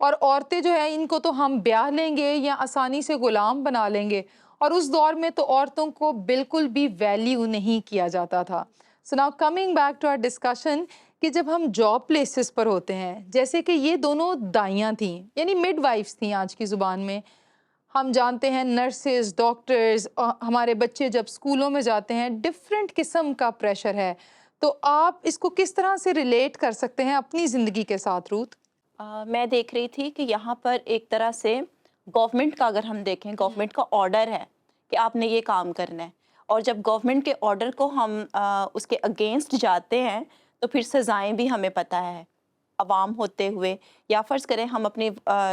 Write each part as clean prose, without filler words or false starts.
اور عورتیں جو ہیں ان کو تو ہم بیاہ لیں گے یا آسانی سے غلام بنا لیں گے، اور اس دور میں تو عورتوں کو بالکل بھی ویلیو نہیں کیا جاتا تھا۔ So now coming back to our discussion, کہ جب ہم جاب پلیسز پر ہوتے ہیں، جیسے کہ یہ دونوں دائیاں تھیں یعنی مڈ وائفس تھیں آج کی زبان میں، ہم جانتے ہیں نرسز، ڈاکٹرز، ہمارے بچے جب اسکولوں میں جاتے ہیں ڈفرینٹ قسم کا پریشر ہے، تو آپ اس کو کس طرح سے ریلیٹ کر سکتے ہیں اپنی زندگی کے ساتھ روت؟ میں دیکھ رہی تھی کہ یہاں پر ایک طرح سے گورنمنٹ کا، اگر ہم دیکھیں گورنمنٹ کا آرڈر ہے کہ آپ نے یہ کام کرنا ہے، اور جب گورنمنٹ کے آرڈر کو ہم اس کے اگینسٹ جاتے ہیں تو پھر سزائیں بھی ہمیں پتہ ہے عوام ہوتے ہوئے، یا فرض کریں ہم اپنی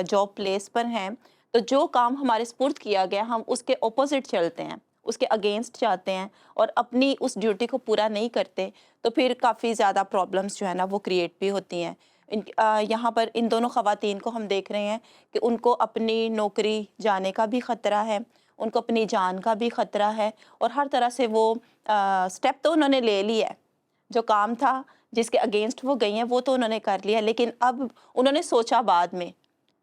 جاب پلیس پر ہیں تو جو کام ہمارے سپرد کیا گیا ہم اس کے اپوزٹ چلتے ہیں، اس کے اگینسٹ جاتے ہیں اور اپنی اس ڈیوٹی کو پورا نہیں کرتے، تو پھر کافی زیادہ پرابلمس جو ہے نا وہ کریٹ بھی ہوتی ہیں۔ یہاں پر ان دونوں خواتین کو ہم دیکھ رہے ہیں کہ ان کو اپنی نوکری جانے کا بھی خطرہ ہے، ان کو اپنی جان کا بھی خطرہ ہے، اور ہر طرح سے وہ سٹیپ تو انہوں نے لے لیا ہے، جو کام تھا جس کے اگینسٹ وہ گئی ہیں وہ تو انہوں نے کر لیا، لیکن اب انہوں نے سوچا بعد میں،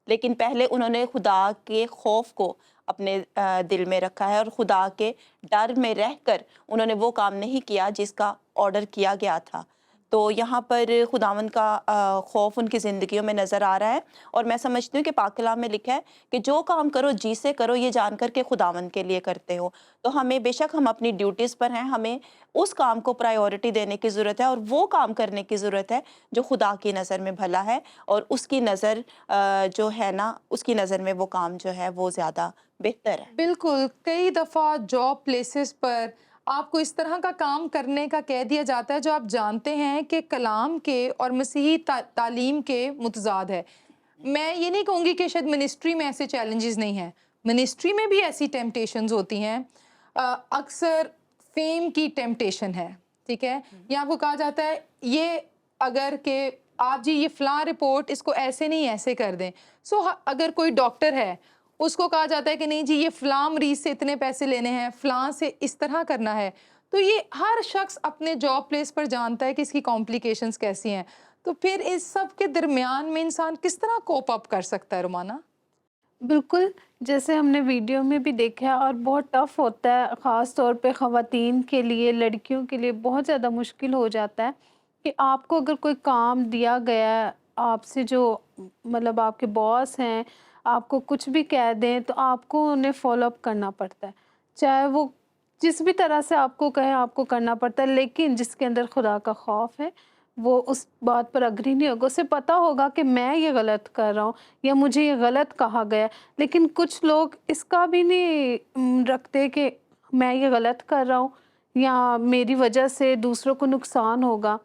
لیکن پہلے انہوں نے خدا کے خوف کو اپنے دل میں رکھا ہے، اور خدا کے ڈر میں رہ کر انہوں نے وہ کام نہیں کیا جس کا آرڈر کیا گیا تھا۔ تو یہاں پر خداوند کا خوف ان کی زندگیوں میں نظر آ رہا ہے، اور میں سمجھتی ہوں کہ پاک کلام میں لکھا ہے کہ جو کام کرو جی سے کرو، یہ جان کر کے خداوند کے لیے کرتے ہو۔ تو ہمیں بے شک ہم اپنی ڈیوٹیز پر ہیں، ہمیں اس کام کو پرائیورٹی دینے کی ضرورت ہے، اور وہ کام کرنے کی ضرورت ہے جو خدا کی نظر میں بھلا ہے، اور اس کی نظر جو ہے نا، اس کی نظر میں وہ کام جو ہے وہ زیادہ بہتر ہے۔ بالکل، کئی دفعہ جاب پلیسز پر آپ کو اس طرح کا کام کرنے کا کہہ دیا جاتا ہے جو آپ جانتے ہیں کہ کلام کے اور مسیحی تعلیم کے متضاد ہے۔ میں یہ نہیں کہوں گی کہ شاید منسٹری میں ایسے چیلنجز نہیں ہیں، منسٹری میں بھی ایسی ٹیمپٹیشنز ہوتی ہیں، اکثر فیم کی ٹیمپٹیشن ہے، ٹھیک ہے، یا آپ کو کہا جاتا ہے یہ اگر کہ آپ جی یہ فلاں رپورٹ اس کو ایسے نہیں ایسے کر دیں۔ سو اگر کوئی ڈاکٹر ہے اس کو کہا جاتا ہے کہ نہیں جی یہ فلاں مریض سے اتنے پیسے لینے ہیں، فلاں سے اس طرح کرنا ہے، تو یہ ہر شخص اپنے جاب پلیس پر جانتا ہے کہ اس کی کمپلیکیشنز کیسی ہیں، تو پھر اس سب کے درمیان میں انسان کس طرح کوپ اپ کر سکتا ہے رومانہ؟ بالکل، جیسے ہم نے ویڈیو میں بھی دیکھا ہے، اور بہت ٹف ہوتا ہے، خاص طور پہ خواتین کے لیے، لڑکیوں کے لیے بہت زیادہ مشکل ہو جاتا ہے کہ آپ کو اگر کوئی کام دیا گیا ہے، آپ سے جو مطلب آپ کے باس ہیں آپ کو کچھ بھی کہہ دیں تو آپ کو انہیں فالو اپ کرنا پڑتا ہے، چاہے وہ جس بھی طرح سے آپ کو کہیں آپ کو کرنا پڑتا ہے، لیکن جس کے اندر خدا کا خوف ہے وہ اس بات پر اگری نہیں ہوگا، اسے پتہ ہوگا کہ میں یہ غلط کر رہا ہوں یا مجھے یہ غلط کہا گیا ہے، لیکن کچھ لوگ اس کا بھی نہیں رکھتے کہ میں یہ غلط کر رہا ہوں یا میری وجہ سے دوسروں کو نقصان ہوگا،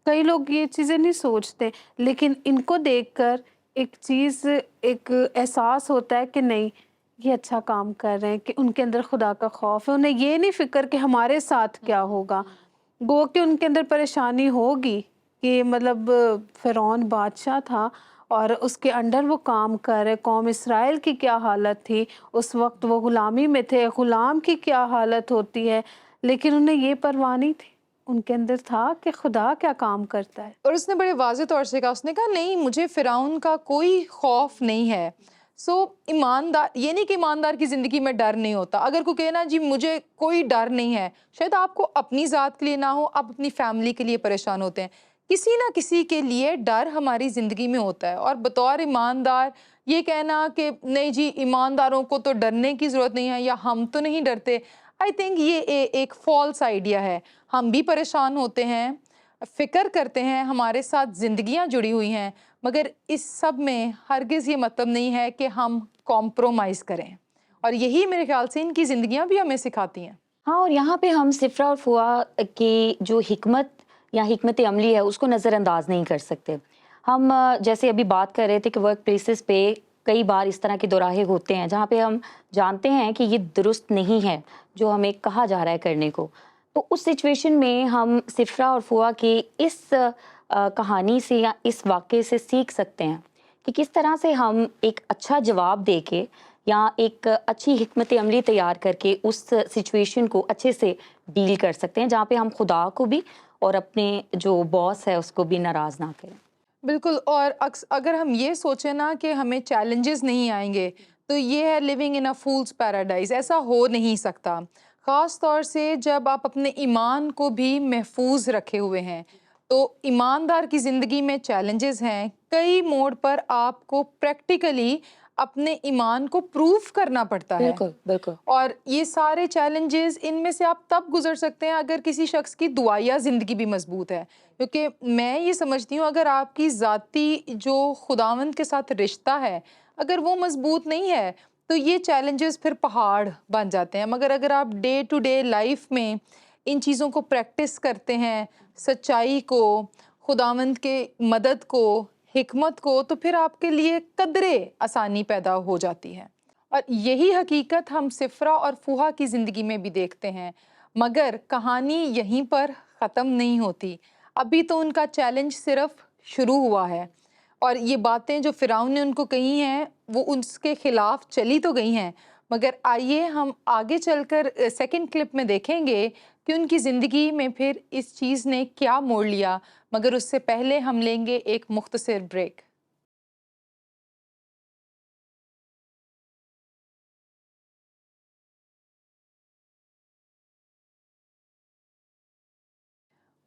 کئی لوگ یہ چیزیں نہیں سوچتے، لیکن ان کو دیکھ کر ایک چیز، ایک احساس ہوتا ہے کہ نہیں یہ اچھا کام کر رہے ہیں، کہ ان کے اندر خدا کا خوف ہے، انہیں یہ نہیں فکر کہ ہمارے ساتھ کیا ہوگا، گو کہ ان کے اندر پریشانی ہوگی کہ مطلب فرعون بادشاہ تھا اور اس کے انڈر وہ کام کر رہے، قوم اسرائیل کی کیا حالت تھی اس وقت، وہ غلامی میں تھے، غلام کی کیا حالت ہوتی ہے، لیکن انہیں یہ پرواہ نہیں تھی، ان کے اندر تھا کہ خدا کیا کام کرتا ہے۔ اور اس نے بڑے واضح طور سے کہا، اس نے کہا نہیں مجھے فرعون کا کوئی خوف نہیں ہے۔ سو ایماندار، یہ نہیں کہ ایماندار کی زندگی میں ڈر نہیں ہوتا، اگر کوئی کہنا جی مجھے کوئی ڈر نہیں ہے، شاید آپ کو اپنی ذات کے لیے نہ ہو، آپ اپنی فیملی کے لیے پریشان ہوتے ہیں، کسی نہ کسی کے لیے ڈر ہماری زندگی میں ہوتا ہے، اور بطور ایماندار یہ کہنا کہ نہیں جی ایمانداروں کو تو ڈرنے کی ضرورت نہیں ہے یا ہم تو نہیں ڈرتے، آئی تھنک یہ ایک فالس آئیڈیا ہے۔ ہم بھی پریشان ہوتے ہیں، فکر کرتے ہیں، ہمارے ساتھ زندگیاں جڑی ہوئی ہیں، مگر اس سب میں ہرگز یہ مطلب نہیں ہے کہ ہم کمپرومائز کریں، اور یہی میرے خیال سے ان کی زندگیاں بھی ہمیں سکھاتی ہیں۔ ہاں، اور یہاں پہ ہم صفرا اور فوا کی جو حکمت یا حکمت عملی ہے اس کو نظر انداز نہیں کر سکتے۔ ہم جیسے ابھی بات کر رہے تھے کہ ورک پلیسز پہ کئی بار اس طرح کے دوراہے ہوتے ہیں جہاں پہ ہم جانتے ہیں کہ یہ درست نہیں ہے جو ہمیں کہا جا رہا ہے کرنے کو، تو اس سچویشن میں ہم صفرا اور فوا کی اس کہانی سے یا اس واقعے سے سیکھ سکتے ہیں کہ کس طرح سے ہم ایک اچھا جواب دے کے یا ایک اچھی حکمت عملی تیار کر کے اس سچویشن کو اچھے سے ڈیل کر سکتے ہیں جہاں پہ ہم خدا کو بھی اور اپنے جو باس ہے اس کو بھی ناراض نہ کریں۔ بالکل، اور اگر ہم یہ سوچیں نا کہ ہمیں چیلنجز نہیں آئیں گے تو یہ ہے living in a fool's paradise, ایسا ہو نہیں سکتا، خاص طور سے جب آپ اپنے ایمان کو بھی محفوظ رکھے ہوئے ہیں۔ تو ایماندار کی زندگی میں چیلنجز ہیں، کئی موڑ پر آپ کو پریکٹیکلی اپنے ایمان کو پروف کرنا پڑتا ہے، بالکل بالکل اور یہ سارے چیلنجز ان میں سے آپ تب گزر سکتے ہیں اگر کسی شخص کی دعائیا زندگی بھی مضبوط ہے، کیونکہ میں یہ سمجھتی ہوں اگر آپ کی ذاتی جو خداوند کے ساتھ رشتہ ہے اگر وہ مضبوط نہیں ہے تو یہ چیلنجز پھر پہاڑ بن جاتے ہیں، مگر اگر آپ ڈے ٹو ڈے لائف میں ان چیزوں کو پریکٹس کرتے ہیں، سچائی کو، خداوند کے مدد کو، حکمت کو، تو پھر آپ کے لیے قدرے آسانی پیدا ہو جاتی ہے۔ اور یہی حقیقت ہم سفرہ اور فوہا کی زندگی میں بھی دیکھتے ہیں، مگر کہانی یہیں پر ختم نہیں ہوتی، ابھی تو ان کا چیلنج صرف شروع ہوا ہے، اور یہ باتیں جو فرعون نے ان کو کہی ہیں وہ اس کے خلاف چلی تو گئی ہیں، مگر آئیے ہم آگے چل کر سیکنڈ کلپ میں دیکھیں گے کہ ان کی زندگی میں پھر اس چیز نے کیا موڑ لیا، مگر اس سے پہلے ہم لیں گے ایک مختصر بریک۔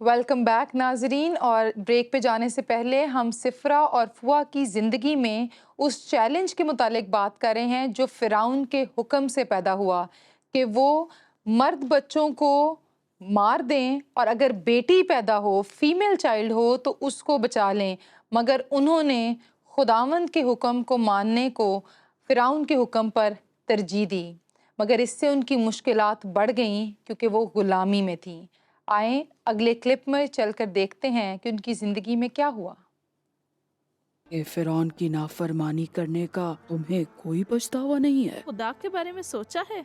ویلکم بیک ناظرین، اور بریک پہ جانے سے پہلے ہم سفرہ اور فوا کی زندگی میں اس چیلنج کے متعلق بات کر رہے ہیں جو فرعون کے حکم سے پیدا ہوا کہ وہ مرد بچوں کو مار دیں اور اگر بیٹی پیدا ہو، فیمیل چائلڈ ہو، تو اس کو بچا لیں، مگر انہوں نے خداوند کے حکم کو ماننے کو فرعون کے حکم پر ترجیح دی، مگر اس سے ان کی مشکلات بڑھ گئیں کیونکہ وہ غلامی میں تھیں۔ آئیں اگلے کلپ میں چل کر دیکھتے ہیں کہ ان کی زندگی میں کیا ہوا۔ کہ فرعون کی نافرمانی کرنے کا تمہیں کوئی پچھتاوا نہیں ہے؟ خدا کے بارے میں سوچا ہے؟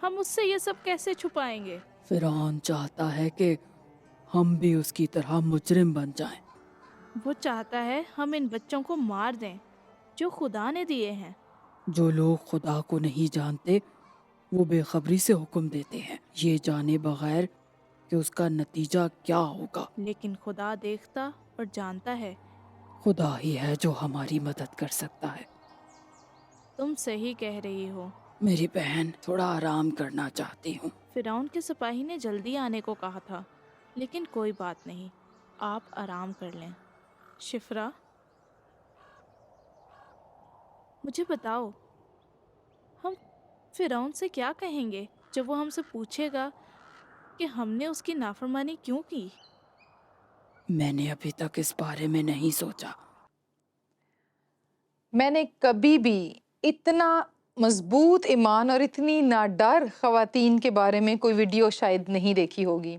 ہم اس سے یہ سب کیسے چھپائیں گے؟ فرعون چاہتا ہے کہ ہم بھی اس کی طرح مجرم بن جائیں۔ وہ چاہتا ہے ہم ان بچوں کو مار دیں جو خدا نے دیے ہیں۔ جو لوگ خدا کو نہیں جانتے وہ بے خبری سے حکم دیتے ہیں، یہ جانے بغیر کہ اس کا نتیجہ کیا ہوگا۔ لیکن خدا دیکھتا اور جانتا ہے۔ خدا ہی ہے جو ہماری مدد کر سکتا ہے۔ تم صحیح کہہ رہی ہو۔ میری بہن، تھوڑا آرام کرنا چاہتی ہوں۔ فرعون کے سپاہی نے جلدی آنے کو کہا تھا، لیکن کوئی بات نہیں، آپ آرام کر لیں۔ شفرا، مجھے بتاؤ، ہم فرعون سے کیا کہیں گے جب وہ ہم سے پوچھے گا کہ ہم نے اس کی نافرمانی کیوں کی؟ میں نے ابھی تک اس بارے میں نہیں سوچا۔ میں نے کبھی بھی اتنا مضبوط ایمان اور اتنی ناڈر خواتین کے بارے میں کوئی ویڈیو شاید نہیں دیکھی ہوگی۔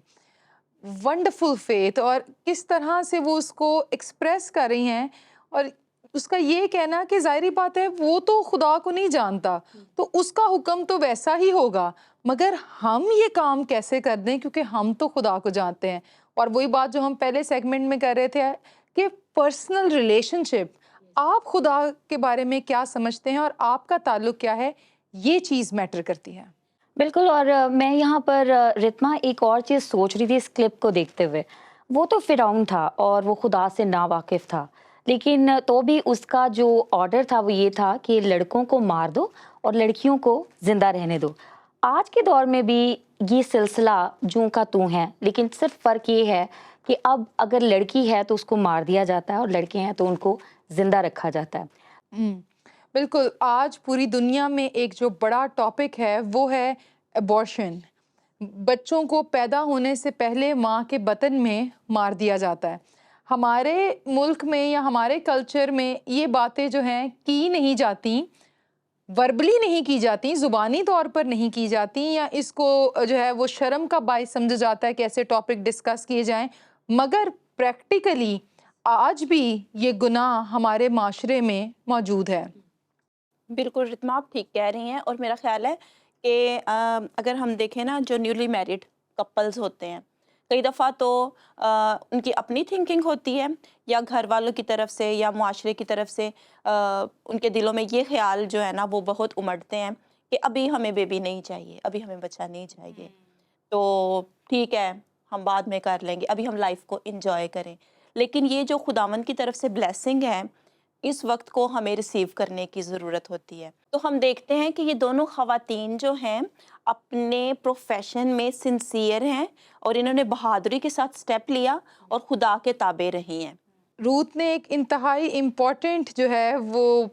ونڈرفل فیتھ، اور کس طرح سے وہ اس کو ایکسپریس کر رہی ہیں، اور اس کا یہ کہنا کہ ظاہری بات ہے وہ تو خدا کو نہیں جانتا تو اس کا حکم تو ویسا ہی ہوگا، مگر ہم یہ کام کیسے کر دیں کیونکہ ہم تو خدا کو جانتے ہیں۔ اور وہی بات جو ہم پہلے سیگمنٹ میں کر رہے تھے کہ پرسنل ریلیشن شپ، آپ خدا کے بارے میں کیا سمجھتے ہیں اور آپ کا تعلق کیا ہے، یہ چیز میٹر کرتی ہے۔ بالکل، اور میں یہاں پر رتما ایک اور چیز سوچ رہی تھی اس کلپ کو دیکھتے ہوئے۔ وہ تو فرعون تھا اور وہ خدا سے ناواقف تھا، لیکن تو بھی اس کا جو آرڈر تھا وہ یہ تھا کہ لڑکوں کو مار دو اور لڑکیوں کو زندہ رہنے دو۔ آج کے دور میں بھی یہ سلسلہ جوں کا توں ہے، لیکن صرف فرق یہ ہے کہ اب اگر لڑکی ہے تو اس کو مار دیا جاتا ہے اور لڑکے ہیں تو ان کو زندہ رکھا جاتا ہے۔ بالکل، آج پوری دنیا میں ایک جو بڑا ٹاپک ہے وہ ہے ایبورشن۔ بچوں کو پیدا ہونے سے پہلے ماں کے بطن میں مار دیا جاتا ہے۔ ہمارے ملک میں یا ہمارے کلچر میں یہ باتیں جو ہیں کی نہیں جاتی، وربلی نہیں کی جاتی، زبانی طور پر نہیں کی جاتی، یا اس کو جو ہے وہ شرم کا باعث سمجھا جاتا ہے کہ ایسے ٹاپک ڈسکس کیے جائیں، مگر پریکٹیکلی آج بھی یہ گناہ ہمارے معاشرے میں موجود ہے۔ بالکل رتما، آپ ٹھیک کہہ رہی ہیں، اور میرا خیال ہے کہ اگر ہم دیکھیں نا جو نیولی میرڈ کپلز ہوتے ہیں، کئی دفعہ تو ان کی اپنی تھنکنگ ہوتی ہے یا گھر والوں کی طرف سے یا معاشرے کی طرف سے ان کے دلوں میں یہ خیال جو ہے نا وہ بہت امڑتے ہیں کہ ابھی ہمیں بیبی نہیں چاہیے، ابھی ہمیں بچہ نہیں چاہیے، تو ٹھیک ہے ہم بعد میں کر لیں گے، ابھی ہم لائف کو انجوائے کریں۔ لیکن یہ جو خداوند کی طرف سے بلیسنگ ہے اس وقت کو ہمیں ریسیو کرنے کی ضرورت ہوتی ہے. تو ہم دیکھتے ہیں کہ یہ دونوں خواتین جو ہیں اپنے پروفیشن میں سنسیئر ہیں اور انہوں نے بہادری کے ساتھ سٹیپ لیا اور خدا کے تابع رہی ہیں. روت نے ایک انتہائی امپورٹنٹ جو ہے وہ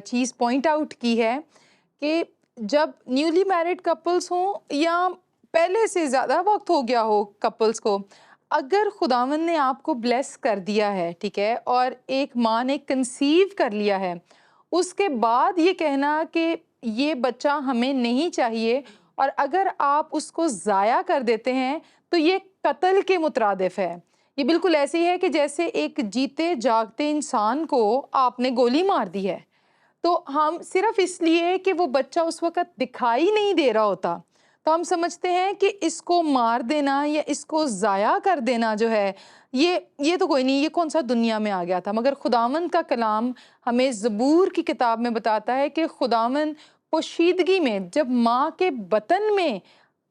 چیز پوائنٹ آؤٹ کی ہے کہ جب نیولی میرڈ کپلز ہوں یا پہلے سے زیادہ وقت ہو گیا ہو کپلز کو، اگر خداوند نے آپ کو بلیس کر دیا ہے، ٹھیک ہے، اور ایک ماں نے کنسیو کر لیا ہے، اس کے بعد یہ کہنا کہ یہ بچہ ہمیں نہیں چاہیے اور اگر آپ اس کو ضائع کر دیتے ہیں تو یہ قتل کے مترادف ہے. یہ بالکل ایسے ہی ہے کہ جیسے ایک جیتے جاگتے انسان کو آپ نے گولی مار دی ہے، تو ہم صرف اس لیے کہ وہ بچہ اس وقت دکھائی نہیں دے رہا ہوتا تو ہم سمجھتے ہیں کہ اس کو مار دینا یا اس کو ضائع کر دینا جو ہے یہ تو کوئی نہیں، یہ کون سا دنیا میں آ گیا تھا. مگر خداوند کا کلام ہمیں زبور کی کتاب میں بتاتا ہے کہ خداوند پوشیدگی میں جب ماں کے بطن میں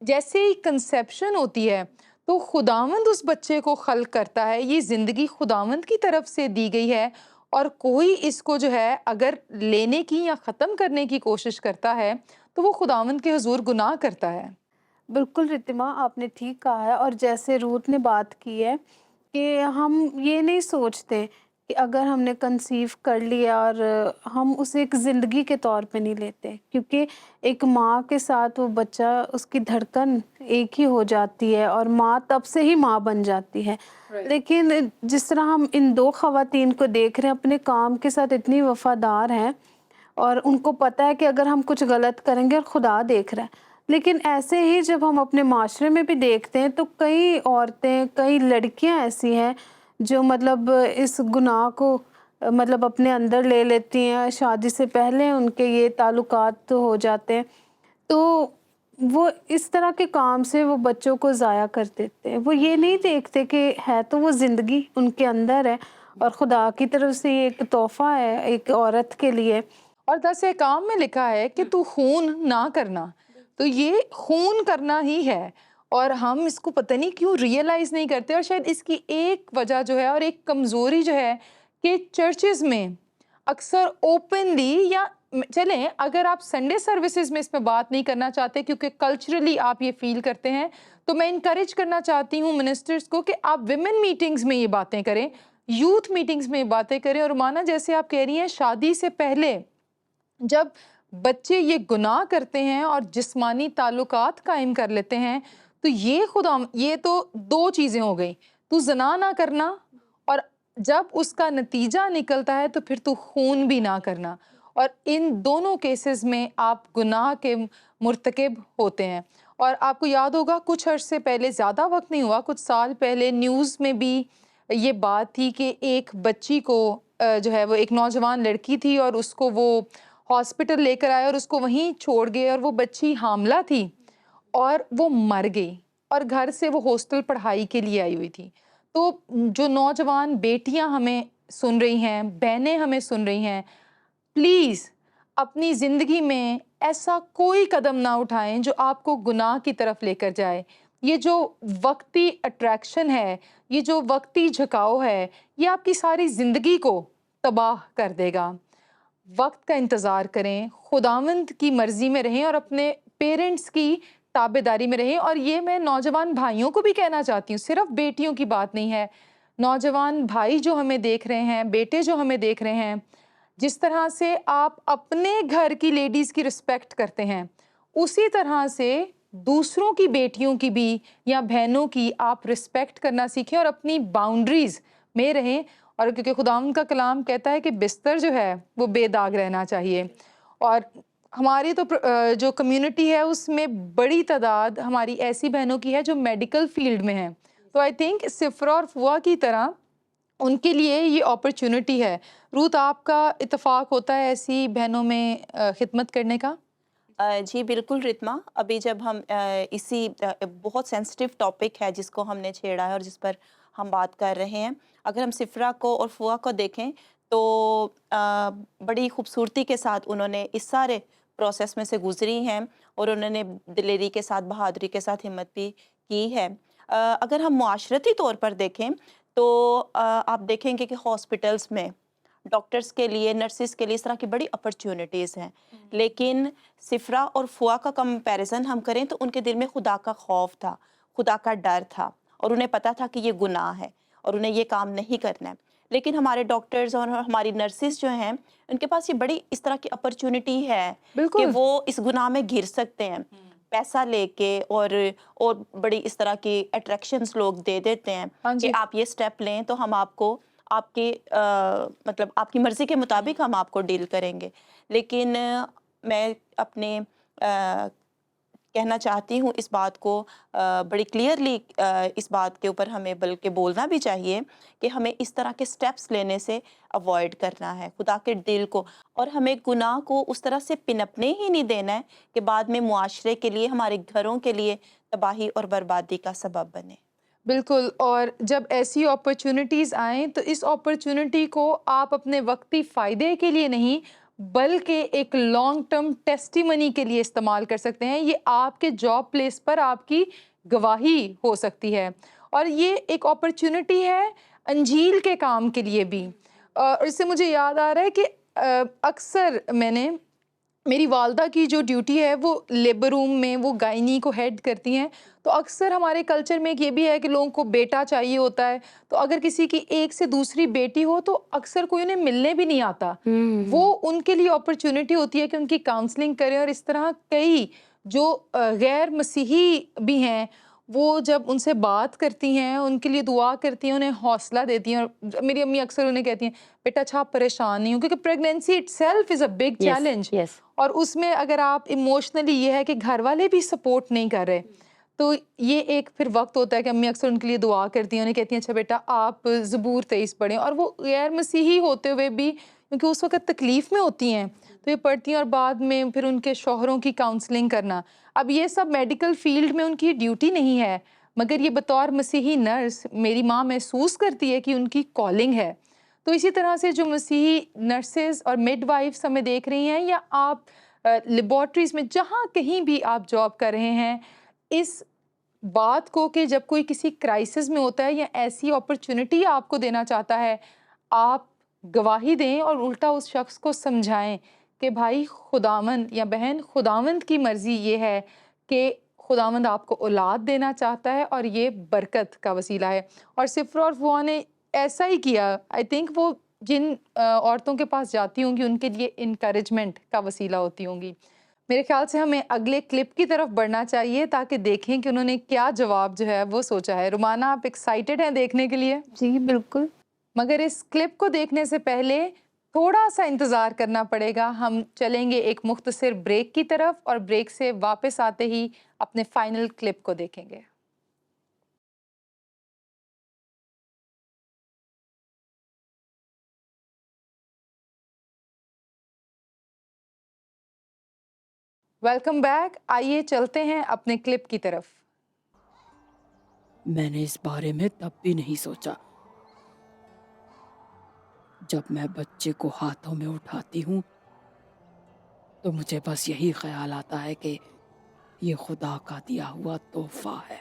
جیسے ہی کنسیپشن ہوتی ہے تو خداوند اس بچے کو خلق کرتا ہے. یہ زندگی خداوند کی طرف سے دی گئی ہے اور کوئی اس کو جو ہے اگر لینے کی یا ختم کرنے کی کوشش کرتا ہے تو وہ خداوند کے حضور گناہ کرتا ہے. بالکل رتما، آپ نے ٹھیک کہا ہے. اور جیسے روت نے بات کی ہے کہ ہم یہ نہیں سوچتے کہ اگر ہم نے کنسیو کر لیا اور ہم اسے ایک زندگی کے طور پہ نہیں لیتے، کیونکہ ایک ماں کے ساتھ وہ بچہ، اس کی دھڑکن ایک ہی ہو جاتی ہے اور ماں تب سے ہی ماں بن جاتی ہے. لیکن جس طرح ہم ان دو خواتین کو دیکھ رہے ہیں، اپنے کام کے ساتھ اتنی وفادار ہیں اور ان کو پتہ ہے کہ اگر ہم کچھ غلط کریں گے اور خدا دیکھ رہا ہے. لیکن ایسے ہی جب ہم اپنے معاشرے میں بھی دیکھتے ہیں تو کئی عورتیں، کئی لڑکیاں ایسی ہیں جو مطلب اس گناہ کو مطلب اپنے اندر لے لیتی ہیں، شادی سے پہلے ان کے یہ تعلقات ہو جاتے ہیں، تو وہ اس طرح کے کام سے وہ بچوں کو ضائع کر دیتے ہیں. وہ یہ نہیں دیکھتے کہ ہے تو وہ زندگی ان کے اندر ہے اور خدا کی طرف سے یہ ایک تحفہ ہے ایک عورت کے لیے. اور 10 احکام میں لکھا ہے کہ تو خون نہ کرنا، تو یہ خون کرنا ہی ہے اور ہم اس کو پتہ نہیں کیوں ریئلائز نہیں کرتے. اور شاید اس کی ایک وجہ جو ہے اور ایک کمزوری جو ہے کہ چرچز میں اکثر اوپنلی یا چلیں اگر آپ سنڈے سروسز میں اس میں بات نہیں کرنا چاہتے کیونکہ کلچرلی آپ یہ فیل کرتے ہیں، تو میں انکریج کرنا چاہتی ہوں منسٹرز کو کہ آپ ویمن میٹنگز میں یہ باتیں کریں، یوتھ میٹنگز میں یہ باتیں کریں. اور مانا جیسے آپ کہہ رہی ہیں شادی سے پہلے جب بچے یہ گناہ کرتے ہیں اور جسمانی تعلقات قائم کر لیتے ہیں تو یہ تو دو چیزیں ہو گئی، تو زنا نہ کرنا اور جب اس کا نتیجہ نکلتا ہے تو پھر تو خون بھی نہ کرنا. اور ان دونوں کیسز میں آپ گناہ کے مرتکب ہوتے ہیں. اور آپ کو یاد ہوگا کچھ عرصے پہلے، زیادہ وقت نہیں ہوا، کچھ سال پہلے نیوز میں بھی یہ بات تھی کہ ایک بچی کو جو ہے وہ ایک نوجوان لڑکی تھی اور اس کو وہ ہاسپٹل لے کر آئے اور اس کو وہیں چھوڑ گئے اور وہ بچی حاملہ تھی اور وہ مر گئی اور گھر سے وہ ہاسٹل پڑھائی کے لیے آئی ہوئی تھی. تو جو نوجوان بیٹیاں ہمیں سن رہی ہیں، بہنیں ہمیں سن رہی ہیں، پلیز اپنی زندگی میں ایسا کوئی قدم نہ اٹھائیں جو آپ کو گناہ کی طرف لے کر جائے. یہ جو وقتی اٹریکشن ہے، یہ جو وقتی جھکاؤ ہے، یہ آپ کی ساری زندگی کو تباہ کر دے گا. وقت کا انتظار کریں، خداوند کی مرضی میں رہیں اور اپنے پیرنٹس کی تابع داری میں رہیں. اور یہ میں نوجوان بھائیوں کو بھی کہنا چاہتی ہوں، صرف بیٹیوں کی بات نہیں ہے. نوجوان بھائی جو ہمیں دیکھ رہے ہیں، بیٹے جو ہمیں دیکھ رہے ہیں، جس طرح سے آپ اپنے گھر کی لیڈیز کی رسپیکٹ کرتے ہیں اسی طرح سے دوسروں کی بیٹیوں کی بھی یا بہنوں کی آپ رسپیکٹ کرنا سیکھیں اور اپنی باؤنڈریز میں رہیں. اور کیونکہ خداوند کا کلام کہتا ہے کہ بستر جو ہے وہ بے داغ رہنا چاہیے. اور ہماری تو جو کمیونٹی ہے اس میں بڑی تعداد ہماری ایسی بہنوں کی ہے جو میڈیکل فیلڈ میں ہیں، تو آئی تھنک سفرہ اور فوا کی طرح ان کے لیے یہ اپرچونٹی ہے. روت، آپ کا اتفاق ہوتا ہے ایسی بہنوں میں خدمت کرنے کا؟ جی بالکل رتما، ابھی جب ہم اسی بہت سینسٹیو ٹاپک ہے جس کو ہم نے چھیڑا ہے اور جس پر ہم بات کر رہے ہیں، اگر ہم سفرہ کو اور فوا کو دیکھیں تو بڑی خوبصورتی کے ساتھ انہوں نے اس سارے پروسیس میں سے گزری ہیں اور انہوں نے دلیری کے ساتھ، بہادری کے ساتھ ہمت بھی کی ہے. اگر ہم معاشرتی طور پر دیکھیں تو آپ دیکھیں گے کہ ہاسپٹلس میں ڈاکٹرز کے لیے، نرسز کے لیے اس طرح کی بڑی اپرچونٹیز ہیں، لیکن سفرا اور فوا کا کمپیریزن ہم کریں تو ان کے دل میں خدا کا خوف تھا، خدا کا ڈر تھا، اور انہیں پتہ تھا کہ یہ گناہ ہے اور انہیں یہ کام نہیں کرنا ہے. لیکن ہمارے ڈاکٹرز اور ہماری نرسز جو ہیں ان کے پاس یہ بڑی اس طرح کی اپرچونٹی ہے کہ بالکل. وہ اس گناہ میں گر سکتے ہیں پیسہ لے کے، اور بڑی اس طرح کی اٹریکشنز لوگ دے دیتے ہیں ہاں کہ جی. آپ یہ سٹیپ لیں تو ہم آپ کو آپ کی مطلب آپ کی مرضی کے مطابق ہم آپ کو ڈیل کریں گے. لیکن میں اپنے کہنا چاہتی ہوں اس بات کو بڑی کلیئرلی، اس بات کے اوپر ہمیں بلکہ بولنا بھی چاہیے کہ ہمیں اس طرح کے سٹیپس لینے سے اوائڈ کرنا ہے خدا کے دل کو، اور ہمیں گناہ کو اس طرح سے پنپنے ہی نہیں دینا ہے کہ بعد میں معاشرے کے لیے، ہمارے گھروں کے لیے تباہی اور بربادی کا سبب بنے. بالکل. اور جب ایسی اپرچونٹیز آئیں تو اس اپرچونٹی کو آپ اپنے وقتی فائدے کے لیے نہیں بلکہ ایک لانگ ٹرم ٹیسٹیمنی کے لیے استعمال کر سکتے ہیں. یہ آپ کے جاب پلیس پر آپ کی گواہی ہو سکتی ہے، اور یہ ایک اپرچونٹی ہے انجیل کے کام کے لیے بھی. اور اس سے مجھے یاد آ رہا ہے کہ اکثر میری والدہ کی جو ڈیوٹی ہے وہ لیبر روم میں، وہ گائنی کو ہیڈ کرتی ہیں. تو اکثر ہمارے کلچر میں ایک یہ بھی ہے کہ لوگوں کو بیٹا چاہیے ہوتا ہے، تو اگر کسی کی ایک سے دوسری بیٹی ہو تو اکثر کوئی انہیں ملنے بھی نہیں آتا. وہ ان کے لیے اپرچونٹی ہوتی ہے کہ ان کی کاؤنسلنگ کریں. اور اس طرح کئی جو غیر مسیحی بھی ہیں وہ جب ان سے بات کرتی ہیں، ان کے لیے دعا کرتی ہیں، انہیں حوصلہ دیتی ہیں. اور میری امی اکثر انہیں کہتی ہیں بیٹا اچھا آپ پریشان نہیں ہوں، کیونکہ pregnancy itself is a big challenge. Yes. اور اس میں اگر آپ ایموشنلی یہ ہے کہ گھر والے بھی سپورٹ نہیں کر رہے تو یہ ایک پھر وقت ہوتا ہے کہ امی اکثر ان کے لیے دعا کرتی ہیں، انہیں کہتی ہیں اچھا بیٹا آپ زبور 23 پڑھیں. اور وہ غیر مسیحی ہوتے ہوئے بھی کیونکہ اس وقت تکلیف میں ہوتی ہیں تو یہ پڑھتی ہیں، اور بعد میں پھر ان کے شوہروں کی کاؤنسلنگ کرنا. اب یہ سب میڈیکل فیلڈ میں ان کی ڈیوٹی نہیں ہے، مگر یہ بطور مسیحی نرس میری ماں محسوس کرتی ہے کہ ان کی کالنگ ہے. تو اسی طرح سے جو مسیحی نرسز اور مڈ وائفس ہمیں دیکھ رہی ہیں، یا آپ لیبارٹریز میں جہاں کہیں بھی آپ جاب کر رہے ہیں، اس بات کو کہ جب کوئی کسی کرائسس میں ہوتا ہے یا ایسی اپرچونٹی آپ کو دینا چاہتا ہے، آپ گواہی دیں اور الٹا اس شخص کو سمجھائیں کہ بھائی خداوند یا بہن، خداوند کی مرضی یہ ہے کہ خداوند آپ کو اولاد دینا چاہتا ہے اور یہ برکت کا وسیلہ ہے. اور سفرا اور فوا نے ایسا ہی کیا. آئی تھنک وہ جن عورتوں کے پاس جاتی ہوں گی ان کے لیے انکریجمنٹ کا وسیلہ ہوتی ہوں گی. میرے خیال سے ہمیں اگلے کلپ کی طرف بڑھنا چاہیے تاکہ دیکھیں کہ انہوں نے کیا جواب جو ہے وہ سوچا ہے. رومانہ آپ ایکسائٹیڈ ہیں دیکھنے کے لیے؟ جی بالکل. مگر اس کلپ کو دیکھنے سے پہلے تھوڑا سا انتظار کرنا پڑے گا. ہم چلیں گے ایک مختصر بریک کی طرف اور بریک سے واپس آتے ہی اپنے فائنل کلپ کو دیکھیں گے. Welcome back. آئیے چلتے ہیں اپنے کلپ کی طرف. میں نے اس بارے میں تب بھی نہیں سوچا. جب میں بچے کو ہاتھوں میں اٹھاتی ہوں تو مجھے بس یہی خیال آتا ہے کہ یہ خدا کا دیا ہوا تحفہ ہے.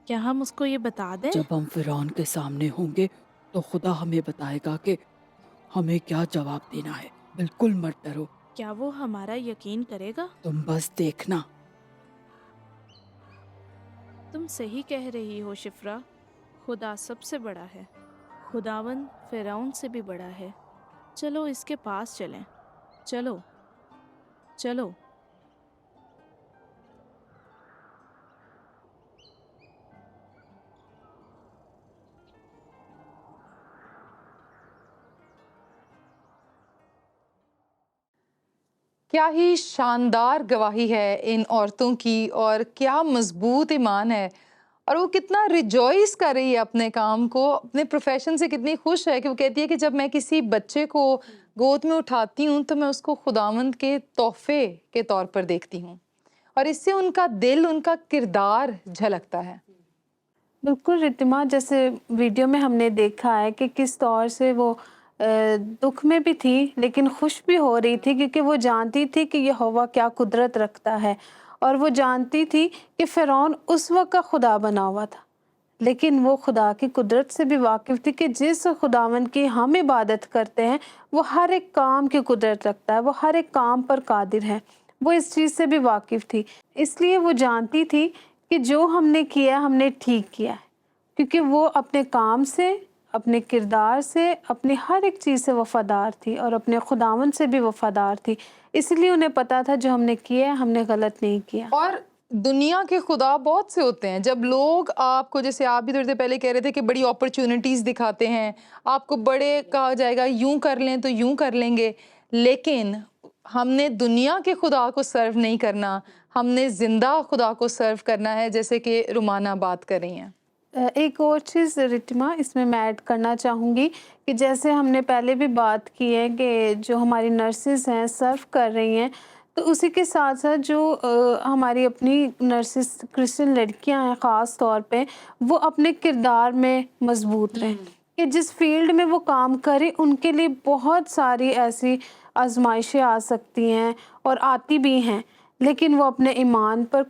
کیا ہم اس کو یہ بتا دیں؟ جب ہم فرعون کے سامنے ہوں گے تو خدا ہمیں بتائے گا کہ ہمیں کیا جواب دینا ہے. بالکل مت ڈرو، کیا وہ ہمارا یقین کرے گا؟ تم بس دیکھنا. تم صحیح کہہ رہی ہو شفرا، خدا سب سے بڑا ہے. خداوند فرعون سے بھی بڑا ہے. چلو اس کے پاس چلیں. چلو چلو. کیا ہی شاندار گواہی ہے ان عورتوں کی، اور کیا مضبوط ایمان ہے. اور وہ کتنا ریجوائس کر رہی ہے اپنے کام کو، اپنے پروفیشن سے کتنی خوش ہے کہ وہ کہتی ہے کہ جب میں کسی بچے کو گود میں اٹھاتی ہوں تو میں اس کو خداوند کے تحفے کے طور پر دیکھتی ہوں، اور اس سے ان کا دل، ان کا کردار جھلکتا ہے. بالکل رتما، جیسے ویڈیو میں ہم نے دیکھا ہے کہ کس طور سے وہ دکھ میں بھی تھی لیکن خوش بھی ہو رہی تھی، کیونکہ وہ جانتی تھی کہ یہوہ کیا قدرت رکھتا ہے، اور وہ جانتی تھی کہ فرعون اس وقت کا خدا بنا ہوا تھا لیکن وہ خدا کی قدرت سے بھی واقف تھی کہ جس خداوند کی ہم عبادت کرتے ہیں وہ ہر ایک کام کی قدرت رکھتا ہے، وہ ہر ایک کام پر قادر ہے، وہ اس چیز سے بھی واقف تھی۔ اس لیے وہ جانتی تھی کہ جو ہم نے کیا ہم نے ٹھیک کیا ہے، کیونکہ وہ اپنے کام سے، اپنے کردار سے، اپنی ہر ایک چیز سے وفادار تھی اور اپنے خداوند سے بھی وفادار تھی۔ اس لیے انہیں پتا تھا جو ہم نے کیا ہے ہم نے غلط نہیں کیا۔ اور دنیا کے خدا بہت سے ہوتے ہیں، جب لوگ آپ کو، جیسے آپ بھی تھوڑی دیر پہلے کہہ رہے تھے کہ بڑی اپرچونٹیز دکھاتے ہیں، آپ کو بڑے کہا جائے گا یوں کر لیں تو یوں کر لیں گے، لیکن ہم نے دنیا کے خدا کو سرو نہیں کرنا، ہم نے زندہ خدا کو سرو کرنا ہے، جیسے کہ رومانہ بات کر رہی ہیں۔ ایک اور چیز رتما اس میں ایڈ کرنا چاہوں گی کہ جیسے ہم نے پہلے بھی بات کی ہے کہ جو ہماری نرسز ہیں سرو کر رہی ہیں، تو اسی کے ساتھ ساتھ جو ہماری اپنی نرسز کرسچن لڑکیاں ہیں خاص طور پہ، وہ اپنے کردار میں مضبوط رہیں کہ جس فیلڈ میں وہ کام کریں ان کے لیے بہت ساری ایسی آزمائشیں آ سکتی ہیں اور آتی بھی ہیں، لیکن وہ اپنے ایمان پر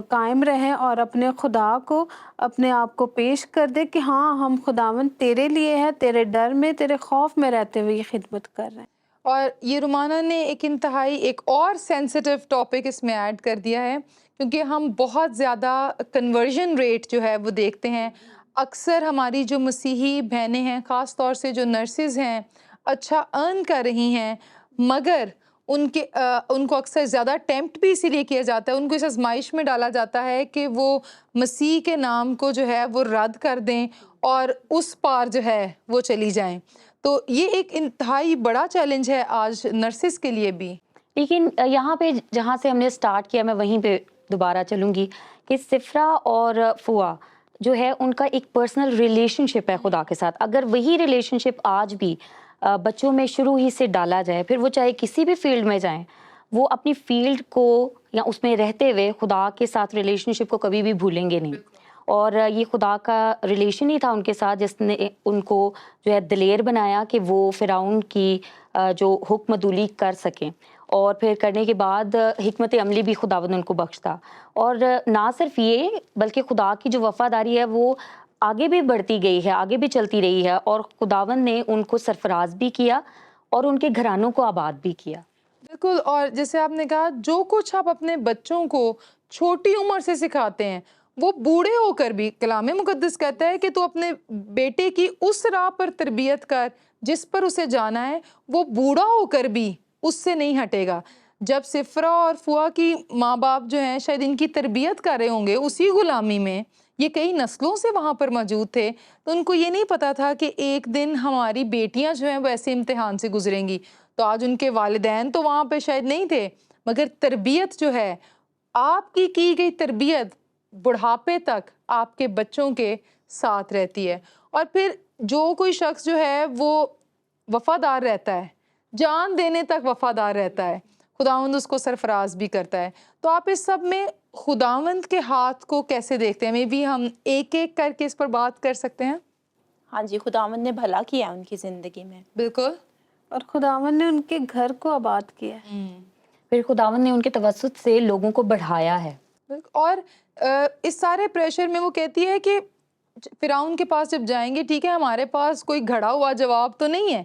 قائم رہیں اور اپنے خدا کو اپنے آپ کو پیش کر دے کہ ہاں ہم خداوند تیرے لیے ہے، تیرے ڈر میں، تیرے خوف میں رہتے ہوئے یہ خدمت کر رہے ہیں۔ اور یہ رومانہ نے ایک انتہائی ایک اور سینسیٹیو ٹاپک اس میں ایڈ کر دیا ہے، کیونکہ ہم بہت زیادہ کنورژن ریٹ جو ہے وہ دیکھتے ہیں۔ اکثر ہماری جو مسیحی بہنیں ہیں، خاص طور سے جو نرسز ہیں، اچھا ارن کر رہی ہیں، مگر ان کو اکثر زیادہ ٹیمپٹ بھی اسی لیے کیا جاتا ہے، ان کو اس آزمائش میں ڈالا جاتا ہے کہ وہ مسیح کے نام کو جو ہے وہ رد کر دیں اور اس پار جو ہے وہ چلی جائیں۔ تو یہ ایک انتہائی بڑا چیلنج ہے آج نرسز کے لیے بھی۔ لیکن یہاں پہ جہاں سے ہم نے سٹارٹ کیا میں وہیں پہ دوبارہ چلوں گی کہ سفرا اور فوا جو ہے ان کا ایک پرسنل ریلیشن شپ ہے خدا کے ساتھ۔ اگر وہی ریلیشن شپ آج بھی بچوں میں شروع ہی سے ڈالا جائے، پھر وہ چاہے کسی بھی فیلڈ میں جائیں، وہ اپنی فیلڈ کو یا اس میں رہتے ہوئے خدا کے ساتھ ریلیشن شپ کو کبھی بھی بھولیں گے نہیں۔ اور یہ خدا کا ریلیشن ہی تھا ان کے ساتھ جس نے ان کو جو ہے دلیر بنایا کہ وہ فرعون کی جو حکم دولی کر سکیں، اور پھر کرنے کے بعد حکمت عملی بھی خداوند ان کو بخشتا۔ اور نہ صرف یہ بلکہ خدا کی جو وفاداری ہے وہ آگے بھی بڑھتی گئی ہے، آگے بھی چلتی رہی ہے، اور خداوند نے ان کو سرفراز بھی کیا اور ان کے گھرانوں کو آباد بھی کیا۔ بالکل، اور جیسے آپ نے کہا جو کچھ آپ اپنے بچوں کو چھوٹی عمر سے سکھاتے ہیں وہ بوڑھے ہو کر بھی، کلام مقدس کہتا ہے کہ تو اپنے بیٹے کی اس راہ پر تربیت کر جس پر اسے جانا ہے، وہ بوڑھا ہو کر بھی اس سے نہیں ہٹے گا۔ جب سفرا اور فوا کی ماں باپ جو ہیں شاید ان کی تربیت کر رہے ہوں گے اسی غلامی میں، یہ کئی نسلوں سے وہاں پر موجود تھے، تو ان کو یہ نہیں پتا تھا کہ ایک دن ہماری بیٹیاں جو ہیں وہ ایسے امتحان سے گزریں گی۔ تو آج ان کے والدین تو وہاں پہ شاید نہیں تھے، مگر تربیت جو ہے، آپ کی گئی تربیت بڑھاپے تک آپ کے بچوں کے ساتھ رہتی ہے۔ اور پھر جو کوئی شخص جو ہے وہ وفادار رہتا ہے، جان دینے تک وفادار رہتا ہے، خداوند اس کو سرفراز بھی کرتا ہے۔ تو آپ اس سب میں خداوند کے ہاتھ کو کیسے دیکھتے ہیں؟ میں بھی ہم ایک ایک کر کے اس پر بات کر سکتے ہیں۔ ہاں جی، خداوند نے بھلا کیا ان کی زندگی میں۔ بالکل، اور خداوند نے ان کے گھر کو آباد کیا ہے۔ پھر خداوند نے ان کے توسط سے لوگوں کو بڑھایا ہے۔ اور اس سارے پریشر میں وہ کہتی ہے کہ فرعون کے پاس جب جائیں گے، ٹھیک ہے ہمارے پاس کوئی گھڑا ہوا جواب تو نہیں ہے،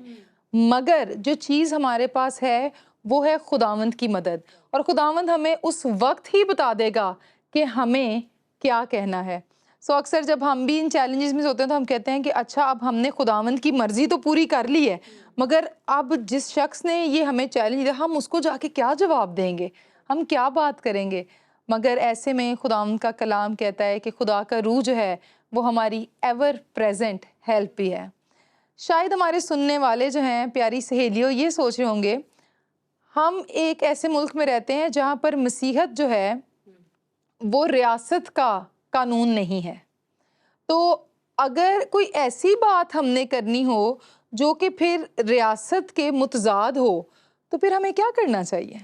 مگر جو چیز ہمارے پاس ہے وہ ہے خداوند کی مدد، اور خداوند ہمیں اس وقت ہی بتا دے گا کہ ہمیں کیا کہنا ہے۔ سو اکثر جب ہم بھی ان چیلنجز میں ہوتے ہیں تو ہم کہتے ہیں کہ اچھا اب ہم نے خداوند کی مرضی تو پوری کر لی ہے، مگر اب جس شخص نے یہ ہمیں چیلنج دیا ہم اس کو جا کے کیا جواب دیں گے، ہم کیا بات کریں گے؟ مگر ایسے میں خداوند کا کلام کہتا ہے کہ خدا کا روح جو ہے وہ ہماری ایور پریزنٹ ہیلپ بھی ہے۔ شاید ہمارے سننے والے جو ہیں پیاری سہیلیوں یہ سوچ رہے ہوں گے، ہم ایک ایسے ملک میں رہتے ہیں جہاں پر مسیحت جو ہے وہ ریاست کا قانون نہیں ہے، تو اگر کوئی ایسی بات ہم نے کرنی ہو جو کہ پھر ریاست کے متضاد ہو تو پھر ہمیں کیا کرنا چاہیے؟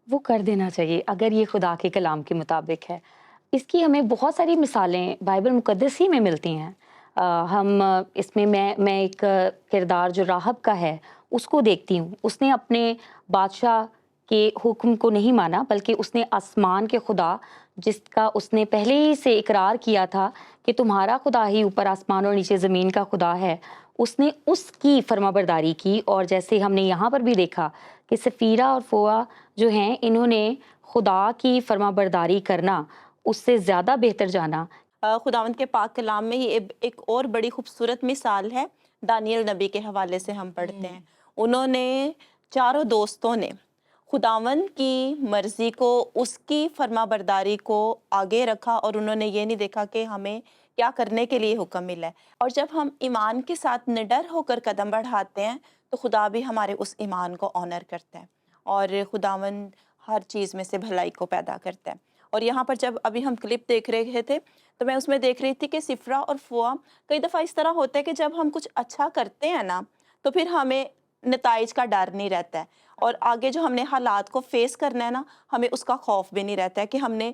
وہ کر دینا چاہیے اگر یہ خدا کے کلام کے مطابق ہے۔ اس کی ہمیں بہت ساری مثالیں بائبل مقدس ہی میں ملتی ہیں۔ ہم اس میں میں ایک کردار جو راہب کا ہے اس کو دیکھتی ہوں۔ اس نے اپنے بادشاہ کے حکم کو نہیں مانا، بلکہ اس نے آسمان کے خدا جس کا اس نے پہلے ہی سے اقرار کیا تھا کہ تمہارا خدا ہی اوپر آسمان اور نیچے زمین کا خدا ہے، اس نے اس کی فرما برداری کی. اور جیسے ہم نے یہاں پر بھی دیکھا کہ سفیرہ اور فوا جو ہیں انہوں نے خدا کی فرما برداری کرنا، اس سے زیادہ بہتر جانا. خداوند کے پاک کلام میں یہ ایک اور بڑی خوبصورت مثال ہے. دانیل نبی کے حوالے سے ہم پڑھتے ہیں، انہوں نے چاروں دوستوں نے خداوند کی مرضی کو، اس کی فرما برداری کو آگے رکھا، اور انہوں نے یہ نہیں دیکھا کہ ہمیں کیا کرنے کے لیے حکم ملا ہے. اور جب ہم ایمان کے ساتھ نڈر ہو کر قدم بڑھاتے ہیں تو خدا بھی ہمارے اس ایمان کو آنر کرتا ہے، اور خداوند ہر چیز میں سے بھلائی کو پیدا کرتا ہے. اور یہاں پر جب ابھی ہم کلپ دیکھ رہے تھے تو میں اس میں دیکھ رہی تھی کہ سفرہ اور فوا کئی دفعہ اس طرح ہوتا ہے کہ جب ہم کچھ اچھا کرتے ہیں نا تو پھر ہمیں نتائج کا ڈر نہیں رہتا ہے، اور آگے جو ہم نے حالات کو فیس کرنا ہے نا ہمیں اس کا خوف بھی نہیں رہتا ہے کہ ہم نے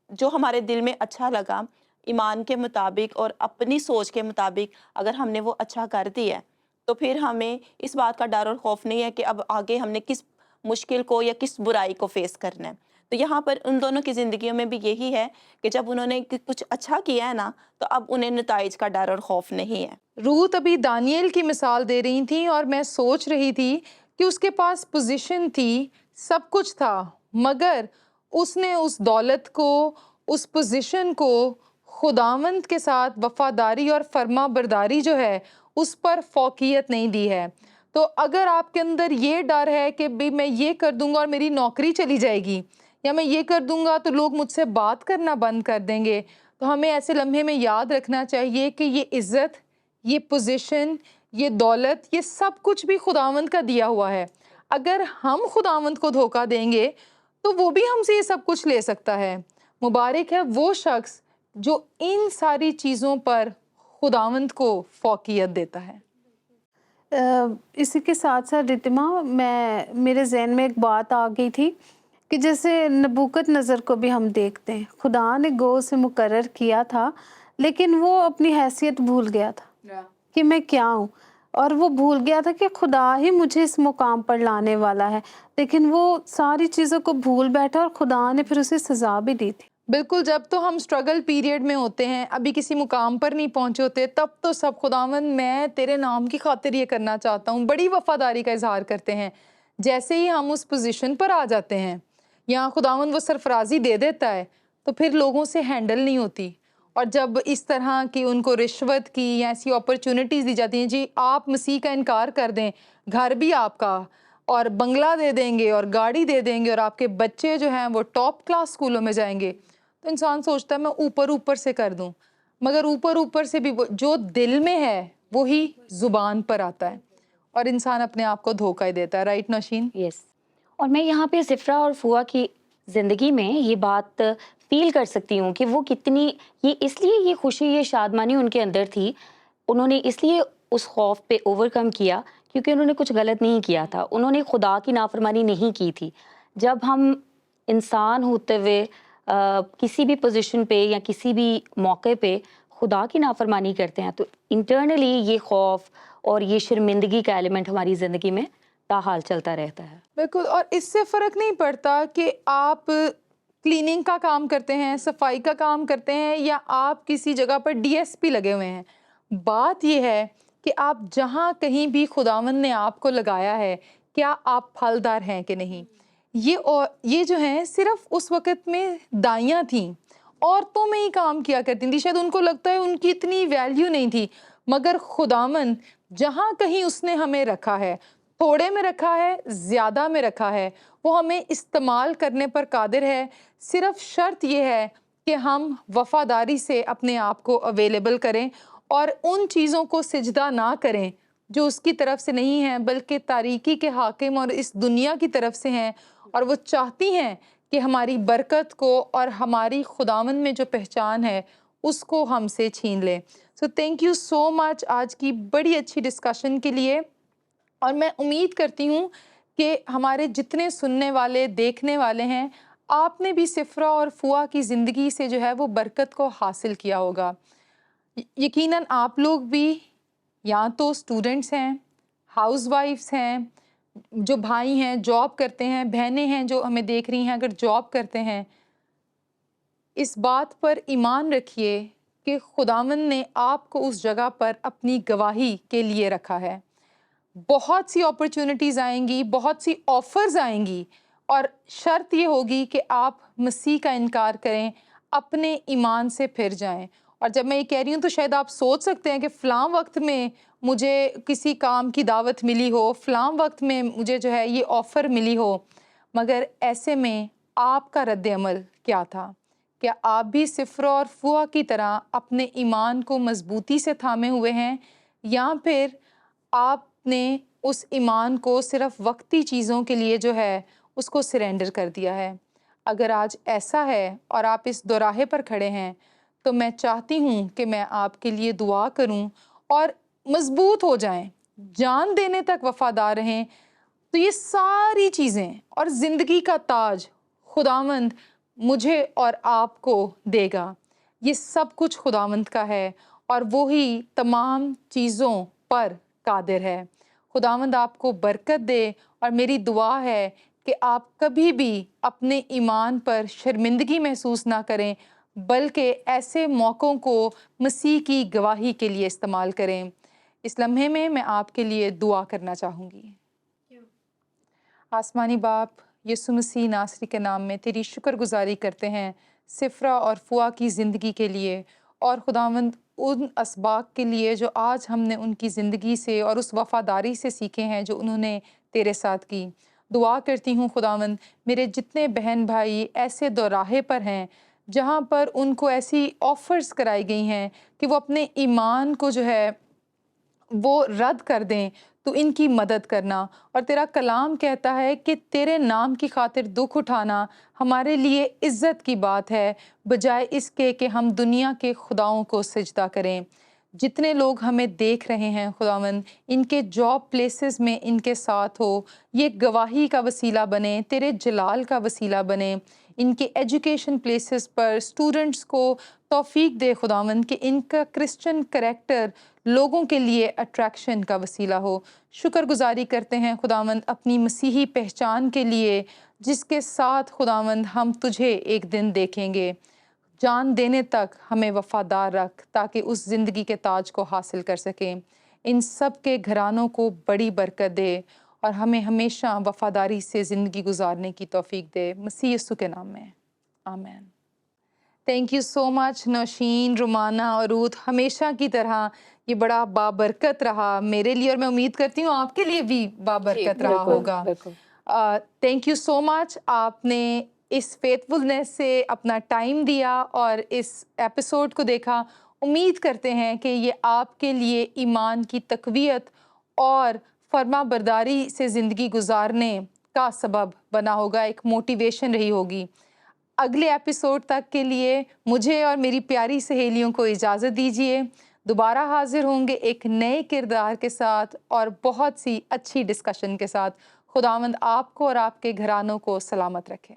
جو ہمارے دل میں اچھا لگا ایمان کے مطابق اور اپنی سوچ کے مطابق اگر ہم نے وہ اچھا کر دیا ہے تو پھر ہمیں اس بات کا ڈر اور خوف نہیں ہے کہ اب آگے ہم نے کس مشکل کو یا کس برائی کو فیس کرنا ہے. تو یہاں پر ان دونوں کی زندگیوں میں بھی یہی ہے کہ جب انہوں نے کچھ اچھا کیا ہے نا تو اب انہیں نتائج کا ڈر اور خوف نہیں ہے. روت ابھی دانیل کی مثال دے رہی تھیں اور میں سوچ رہی تھی کہ اس کے پاس پوزیشن تھی، سب کچھ تھا، مگر اس نے اس دولت کو، اس پوزیشن کو خداوند کے ساتھ وفاداری اور فرما برداری جو ہے اس پر فوقیت نہیں دی ہے. تو اگر آپ کے اندر یہ ڈر ہے کہ بھی میں یہ کر دوں گا اور میری نوکری چلی جائے گی، یا میں یہ کر دوں گا تو لوگ مجھ سے بات کرنا بند کر دیں گے، تو ہمیں ایسے لمحے میں یاد رکھنا چاہیے کہ یہ عزت، یہ پوزیشن، یہ دولت، یہ سب کچھ بھی خداوند کا دیا ہوا ہے. اگر ہم خداوند کو دھوکہ دیں گے تو وہ بھی ہم سے یہ سب کچھ لے سکتا ہے. مبارک ہے وہ شخص جو ان ساری چیزوں پر خداوند کو فوقیت دیتا ہے. اسی کے ساتھ ساتھ رتما میرے ذہن میں ایک بات آ گئی تھی کہ جیسے نبوکت نظر کو بھی ہم دیکھتے ہیں، خدا نے گو سے مقرر کیا تھا لیکن وہ اپنی حیثیت بھول گیا تھا کہ میں کیا ہوں، اور وہ بھول گیا تھا کہ خدا ہی مجھے اس مقام پر لانے والا ہے، لیکن وہ ساری چیزوں کو بھول بیٹھا اور خدا نے پھر اسے سزا بھی دی تھی. بالکل، جب تو ہم سٹرگل پیریڈ میں ہوتے ہیں، ابھی کسی مقام پر نہیں پہنچے ہوتے، تب تو سب خداوند میں تیرے نام کی خاطر یہ کرنا چاہتا ہوں، بڑی وفاداری کا اظہار کرتے ہیں. جیسے ہی ہم اس پوزیشن پر آ جاتے ہیں یا خداوند وہ سرفرازی دے دیتا ہے تو پھر لوگوں سے ہینڈل نہیں ہوتی. اور جب اس طرح کی ان کو رشوت کی یا ایسی اپرچونٹیز دی جاتی ہیں، جی آپ مسیح کا انکار کر دیں، گھر بھی آپ کا اور بنگلہ دے دیں گے اور گاڑی دے دیں گے اور آپ کے بچے جو ہیں وہ ٹاپ کلاس اسکولوں میں جائیں گے، تو انسان سوچتا ہے میں اوپر سے کر دوں، مگر اوپر سے بھی جو دل میں ہے وہی زبان پر آتا ہے، اور انسان اپنے آپ کو دھوکہ ہی دیتا ہے. رائٹ نوشین؟ یس. اور میں یہاں پہ زفرہ اور فوا کی زندگی میں یہ بات فیل کر سکتی ہوں کہ وہ کتنی، یہ اس لیے یہ خوشی، یہ شادمانی ان کے اندر تھی، انہوں نے اس لیے اس خوف پہ اوور کم کیا کیونکہ انہوں نے کچھ غلط نہیں کیا تھا، انہوں نے خدا کی نافرمانی نہیں کی تھی. جب ہم انسان ہوتے ہوئے کسی بھی پوزیشن پہ یا کسی بھی موقع پہ خدا کی نافرمانی کرتے ہیں تو انٹرنلی یہ خوف اور یہ شرمندگی کا ایلیمنٹ ہماری زندگی میں تاحال چلتا رہتا ہے. بالکل، اور اس سے فرق نہیں پڑتا کہ آپ کلیننگ کا کام کرتے ہیں، صفائی کا کام کرتے ہیں، یا آپ کسی جگہ پر ڈی ایس پی لگے ہوئے ہیں. بات یہ ہے کہ آپ جہاں کہیں بھی خداوند نے آپ کو لگایا ہے، کیا آپ پھلدار ہیں کہ نہیں. یہ جو ہیں صرف اس وقت میں دائیاں تھیں، عورتوں میں ہی کام کیا کرتی تھیں، شاید ان کو لگتا ہے ان کی اتنی ویلیو نہیں تھی، مگر خداوند جہاں کہیں اس نے ہمیں رکھا ہے، تھوڑے میں رکھا ہے، زیادہ میں رکھا ہے، وہ ہمیں استعمال کرنے پر قادر ہے. صرف شرط یہ ہے کہ ہم وفاداری سے اپنے آپ کو اویلیبل کریں اور ان چیزوں کو سجدہ نہ کریں جو اس کی طرف سے نہیں ہیں، بلکہ تاریکی کے حاکم اور اس دنیا کی طرف سے ہیں، اور وہ چاہتی ہیں کہ ہماری برکت کو اور ہماری خداوند میں جو پہچان ہے اس کو ہم سے چھین لیں. سو تھینک یو سو مچ آج کی بڑی اچھی ڈسکشن کے لیے، اور میں امید کرتی ہوں کہ ہمارے جتنے سننے والے، دیکھنے والے ہیں، آپ نے بھی سفرہ اور فوا کی زندگی سے جو ہے وہ برکت کو حاصل کیا ہوگا. یقیناً آپ لوگ بھی یا تو اسٹوڈنٹس ہیں، ہاؤس وائفس ہیں، جو بھائی ہیں جاب کرتے ہیں، بہنیں ہیں جو ہمیں دیکھ رہی ہیں اگر جاب کرتے ہیں، اس بات پر ایمان رکھیے کہ خداوند نے آپ کو اس جگہ پر اپنی گواہی کے لیے رکھا ہے۔ بہت سی اپرچونٹیز آئیں گی، بہت سی آفرز آئیں گی، اور شرط یہ ہوگی کہ آپ مسیح کا انکار کریں، اپنے ایمان سے پھر جائیں۔ اور جب میں یہ کہہ رہی ہوں تو شاید آپ سوچ سکتے ہیں کہ فلاں وقت میں مجھے کسی کام کی دعوت ملی ہو، فلاں وقت میں مجھے جو ہے یہ آفر ملی ہو، مگر ایسے میں آپ کا رد عمل کیا تھا؟ کیا آپ بھی سفرہ اور فوا کی طرح اپنے ایمان کو مضبوطی سے تھامے ہوئے ہیں، یا پھر آپ نے اس ایمان کو صرف وقتی چیزوں کے لیے جو ہے اس کو سرنڈر کر دیا ہے؟ اگر آج ایسا ہے اور آپ اس دوراہے پر کھڑے ہیں تو میں چاہتی ہوں کہ میں آپ کے لیے دعا کروں اور مضبوط ہو جائیں، جان دینے تک وفادار رہیں، تو یہ ساری چیزیں اور زندگی کا تاج خداوند مجھے اور آپ کو دے گا۔ یہ سب کچھ خداوند کا ہے اور وہی تمام چیزوں پر قادر ہے۔ خداوند آپ کو برکت دے، اور میری دعا ہے کہ آپ کبھی بھی اپنے ایمان پر شرمندگی محسوس نہ کریں، بلکہ ایسے موقعوں کو مسیح کی گواہی کے لیے استعمال کریں۔ اس لمحے میں آپ کے لیے دعا کرنا چاہوں گی۔ آسمانی باپ، یسوع مسیح ناصری کے نام میں تیری شکر گزاری کرتے ہیں سفرہ اور فوا کی زندگی کے لیے، اور خداوند ان اسباق کے لیے جو آج ہم نے ان کی زندگی سے اور اس وفاداری سے سیکھے ہیں جو انہوں نے تیرے ساتھ کی۔ دعا کرتی ہوں خداوند، میرے جتنے بہن بھائی ایسے دوراہے پر ہیں جہاں پر ان کو ایسی آفرز کرائی گئی ہیں کہ وہ اپنے ایمان کو جو ہے وہ رد کر دیں، تو ان کی مدد کرنا۔ اور تیرا کلام کہتا ہے کہ تیرے نام کی خاطر دکھ اٹھانا ہمارے لیے عزت کی بات ہے، بجائے اس کے کہ ہم دنیا کے خداؤں کو سجدہ کریں۔ جتنے لوگ ہمیں دیکھ رہے ہیں خداوند، ان کے جاب پلیسز میں ان کے ساتھ ہو، یہ گواہی کا وسیلہ بنے، تیرے جلال کا وسیلہ بنے۔ ان کے ایجوکیشن پلیسز پر اسٹوڈنٹس کو توفیق دے خداوند کہ ان کا کرسچن کریکٹر لوگوں کے لیے اٹریکشن کا وسیلہ ہو۔ شکر گزاری کرتے ہیں خداوند اپنی مسیحی پہچان کے لیے، جس کے ساتھ خداوند ہم تجھے ایک دن دیکھیں گے۔ جان دینے تک ہمیں وفادار رکھ تاکہ اس زندگی کے تاج کو حاصل کر سکیں۔ ان سب کے گھرانوں کو بڑی برکت دے اور ہمیں ہمیشہ وفاداری سے زندگی گزارنے کی توفیق دے، مسیح یسوع کے نام میں، آمین۔ تھینک یو سو مچ نوشین، رومانہ اور روت، ہمیشہ کی طرح یہ بڑا بابرکت رہا میرے لیے، اور میں امید کرتی ہوں آپ کے لیے بھی بابرکت رہا ہوگا۔ تھینک یو سو مچ، آپ نے اس فیتھفلنس سے اپنا ٹائم دیا اور اس ایپیسوڈ کو دیکھا۔ امید کرتے ہیں کہ یہ آپ کے لیے ایمان کی تقویت اور فرما برداری سے زندگی گزارنے کا سبب بنا ہوگا، ایک موٹیویشن رہی ہوگی۔ اگلے ایپیسوڈ تک کے لیے مجھے اور میری پیاری سہیلیوں کو اجازت دیجیے۔ دوبارہ حاضر ہوں گے ایک نئے کردار کے ساتھ اور بہت سی اچھی ڈسکشن کے ساتھ۔ خداوند آپ کو اور آپ کے گھرانوں کو سلامت رکھے۔